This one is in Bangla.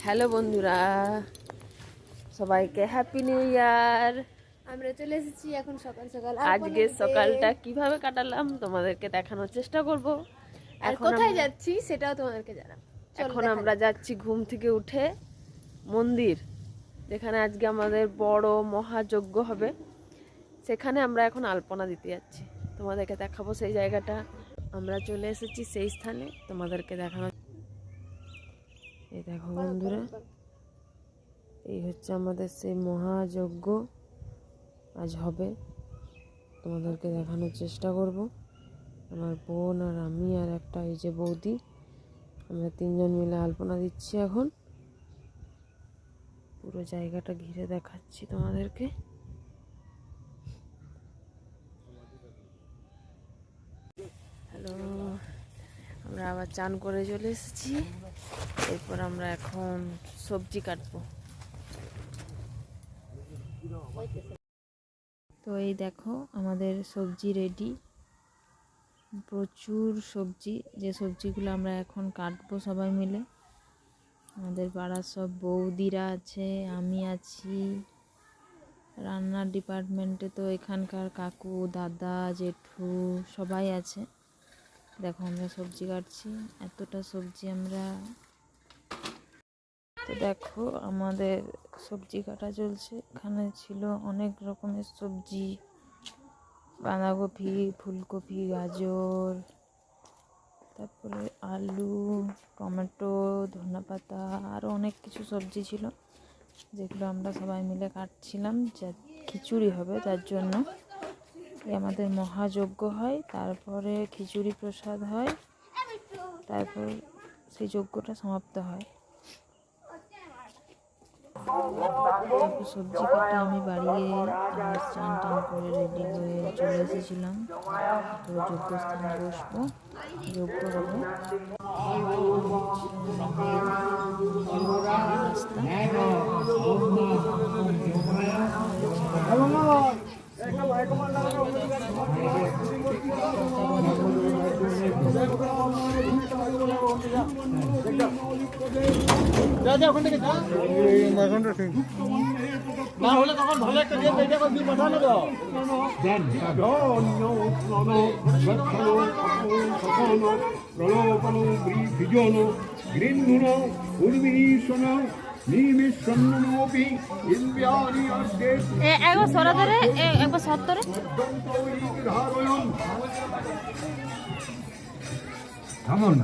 হ্যালো বন্ধুরা, সবাইকে হ্যাপি নিউ ইয়ার। আমরা চলে এসেছি এখন সকাল সকাল আজকে সকালটা কিভাবে কাটালাম তোমাদেরকে দেখানোর চেষ্টা করব। আর কোথায় যাচ্ছি সেটাও তোমাদেরকে জানাবো। এখন আমরা যাচ্ছি ঘুম থেকে উঠে মন্দির, যেখানে আজকে আমাদের বড় মহাযজ্ঞ হবে। সেখানে আমরা এখন আলপনা দিতে যাচ্ছি, তোমাদেরকে দেখাবো সেই জায়গাটা। আমরা চলে এসেছি সেই স্থানে, তোমাদেরকে দেখানো। এই দেখো বন্ধুরা, এই হচ্ছে আমাদের সেই মহাযজ্ঞ আজ হবে, তোমাদেরকে দেখানোর চেষ্টা করব। আমার বোন আর আমি আর একটা এই যে বৌদি, আমরা তিনজন মিলে আলপনা দিচ্ছি। এখন পুরো জায়গাটা ঘিরে দেখাচ্ছি তোমাদেরকে। হ্যালো, আমরা আবার চান করে চলে এসেছি। এরপর আমরা এখন সবজি কাটবো। তো এই দেখো আমাদের সবজি রেডি, প্রচুর সবজি। যে সবজিগুলো আমরা এখন কাটবো সবাই মিলে। আমাদের পাড়ার সব বৌদিরা আছে, আমি আছি। রান্নার ডিপার্টমেন্টে তো এখানকার কাকু, দাদা, জেঠু সবাই আছে। দেখো আমরা সবজি কাটছি, এতটা সবজি আমরা। তো দেখো আমাদের সবজি কাটা চলছে। এখানে ছিল অনেক রকমের সবজি, বাঁধাকপি, ফুলকপি, গাজর, তারপরে আলু, টমেটো, ধনেপাতা, আরও অনেক কিছু সবজি ছিল, যেগুলো আমরা সবাই মিলে কাটছিলাম। যা খিচুড়ি হবে তার জন্য। আমাদের মহাযজ্ঞ হয়, তারপরে খিচুড়ি প্রসাদ হয়, তারপর সেই যজ্ঞটা সমাপ্ত হয়। সবজি কাটা আমি বাড়িয়ে আর স্নান টান করে রেডি হয়ে চলে এসেছিলাম। তো যজ্ঞস্থানে বসবো, যজ্ঞ হবে। না হলে তখন ভালো একটা দিয়ে এটা করে দিয়ে পাঠানো দাও দেন প্রলোভন বিজন গৃহণ উর্মিশন নিমিষন্নপি ইন্দ্রিয়াণি অস্তে একবার সরা ধরে একবার সর ধরে থামুন